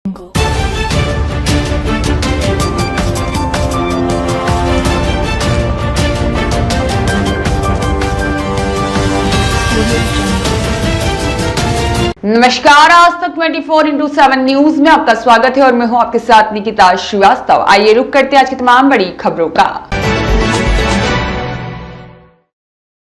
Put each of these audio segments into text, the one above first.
नमस्कार, आज तक 24x7 न्यूज में आपका स्वागत है और मैं हूं आपके साथ निकिता श्रीवास्तव। आइए रुक करते हैं आज की तमाम बड़ी खबरों का।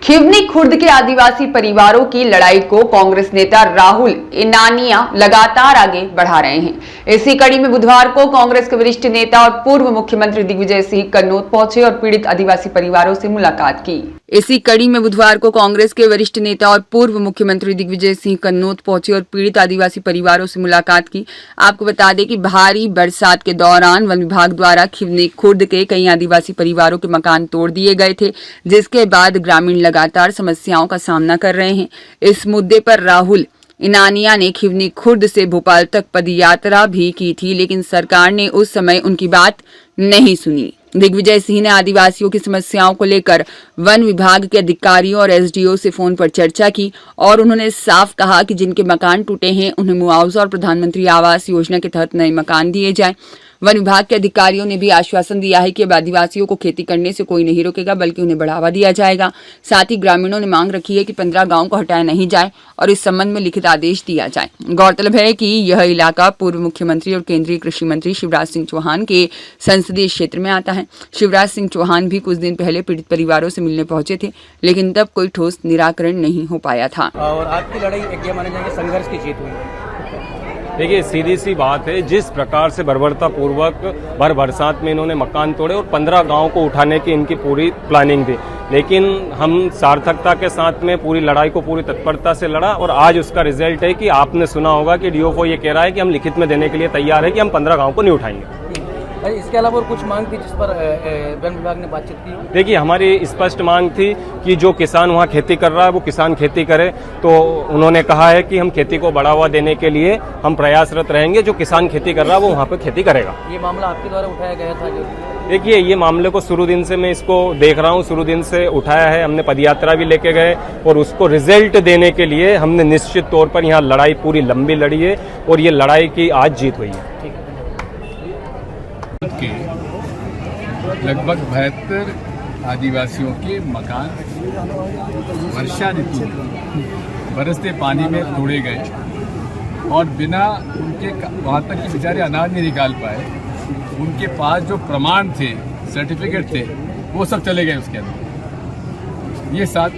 खिवनी खुर्द के आदिवासी परिवारों की लड़ाई को कांग्रेस नेता राहुल इनानिया लगातार आगे बढ़ा रहे हैं। इसी कड़ी में बुधवार को कांग्रेस के वरिष्ठ नेता और पूर्व मुख्यमंत्री दिग्विजय सिंह कन्नौज पहुंचे और पीड़ित आदिवासी परिवारों से मुलाकात की। इसी कड़ी में बुधवार को कांग्रेस के वरिष्ठ नेता और पूर्व मुख्यमंत्री दिग्विजय सिंह कन्नौज पहुंचे और पीड़ित आदिवासी परिवारों से मुलाकात की। आपको बता दें कि भारी बरसात के दौरान वन विभाग द्वारा खिवनी खुर्द के कई आदिवासी परिवारों के मकान तोड़ दिए गए थे, जिसके बाद ग्रामीण लगातार समस्याओं का सामना कर रहे हैं। इस मुद्दे पर राहुल इनानिया ने खिवनी खुर्द से भोपाल तक पदयात्रा भी की थी, लेकिन सरकार ने उस समय उनकी बात नहीं सुनी। दिग्विजय सिंह ने आदिवासियों की समस्याओं को लेकर वन विभाग के अधिकारियों और एसडीओ से फोन पर चर्चा की और उन्होंने साफ कहा कि जिनके मकान टूटे हैं उन्हें मुआवजा और प्रधानमंत्री आवास योजना के तहत नए मकान दिए जाएं। वन विभाग के अधिकारियों ने भी आश्वासन दिया है कि अब आदिवासियों को खेती करने से कोई नहीं रोकेगा, बल्कि उन्हें बढ़ावा दिया जाएगा। साथ ही ग्रामीणों ने मांग रखी है कि 15 गांवों को हटाया नहीं जाए और इस संबंध में लिखित आदेश दिया जाए। गौरतलब है कि यह इलाका पूर्व मुख्यमंत्री और केंद्रीय कृषि मंत्री शिवराज सिंह चौहान के संसदीय क्षेत्र में आता है। शिवराज सिंह चौहान भी कुछ दिन पहले पीड़ित परिवारों से मिलने पहुंचे थे, लेकिन तब कोई ठोस निराकरण नहीं हो पाया था। और आपकी लड़ाई एक ये माना जाएगा संघर्ष की जीत हुई। देखिए, सीधी सी बात है, जिस प्रकार से बर्बरता पूर्वक भर बरसात में इन्होंने मकान तोड़े और 15 गांव को उठाने की इनकी पूरी प्लानिंग थी, लेकिन हम सार्थकता के साथ में पूरी लड़ाई को पूरी तत्परता से लड़ा और आज उसका रिजल्ट है कि आपने सुना होगा कि डीओफओ ये कह रहा है कि हम लिखित में देने के लिए तैयार है कि हम 15 गांव को नहीं उठाएंगे। इसके अलावा और कुछ मांग थी जिस पर वन विभाग ने बातचीत की? देखिए, हमारी स्पष्ट मांग थी कि जो किसान वहाँ खेती कर रहा है वो किसान खेती करे, तो उन्होंने कहा है कि हम खेती को बढ़ावा देने के लिए हम प्रयासरत रहेंगे। जो किसान खेती कर रहा है वो वहाँ पे खेती करेगा। ये मामला आपके द्वारा उठाया गया था? देखिए, ये मामले को शुरू दिन से मैं इसको देख रहा हूँ, शुरू दिन से उठाया है। हमने पदयात्रा भी लेके गए और उसको रिजल्ट देने के लिए हमने निश्चित तौर पर यहाँ लड़ाई पूरी लंबी लड़ी है और ये लड़ाई की आज जीत हुई है। के लगभग 72 आदिवासियों के मकान वर्षा ऋतु बरसते पानी में तोड़े गए और बिना उनके वहाँ तक कि बेचारे अनाज नहीं निकाल पाए। उनके पास जो प्रमाण थे, सर्टिफिकेट थे, वो सब चले गए उसके अंदर। ये सब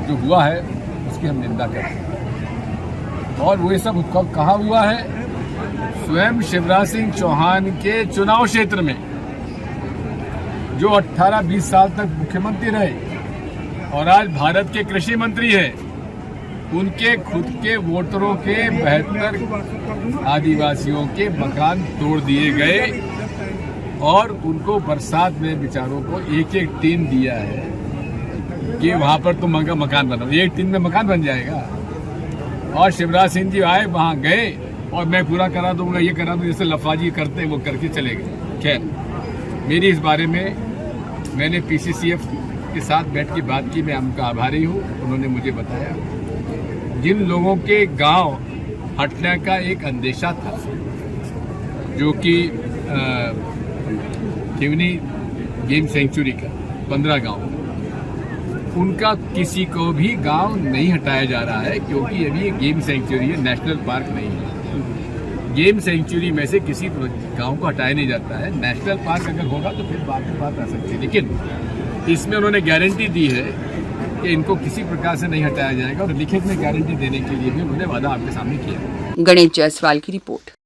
जो हुआ है उसकी हम निंदा करते हैं। और वो ये सब कहाँ हुआ है? स्वयं शिवराज सिंह चौहान के चुनाव क्षेत्र में, जो 18-20 साल तक मुख्यमंत्री रहे और आज भारत के कृषि मंत्री हैं, उनके खुद के वोटरों के 72 आदिवासियों के मकान तोड़ दिए गए और उनको बरसात में बेचारों को एक टीन दिया है कि वहां पर तुम मकान बनाओ। एक टीन में मकान बन जाएगा। और शिवराज सिंह जी आए, वहां गए और मैं पूरा करा दूंगा, ये करा दूंगा, जैसे लफाजी करते हैं वो करके चले गए। खैर, मेरी इस बारे में मैंने पीसीसीएफ के साथ बैठ के बात की। मैं उनका आभारी हूँ। उन्होंने मुझे बताया जिन लोगों के गांव हटने का एक अंदेशा था, जो कि खिवनी गेम सेंचुरी का 15 गांव, उनका किसी को भी गांव नहीं हटाया जा रहा है, क्योंकि अभी ये गेम सेंचुरी है, नेशनल पार्क नहीं है। गेम सेंचुरी में से किसी गांव को हटाया नहीं जाता है। नेशनल पार्क अगर होगा तो फिर बात आ सकती है, लेकिन इसमें उन्होंने गारंटी दी है कि इनको किसी प्रकार से नहीं हटाया जाएगा और लिखित में गारंटी देने के लिए भी उन्होंने वादा आपके सामने किया। गणेश जायसवाल की रिपोर्ट।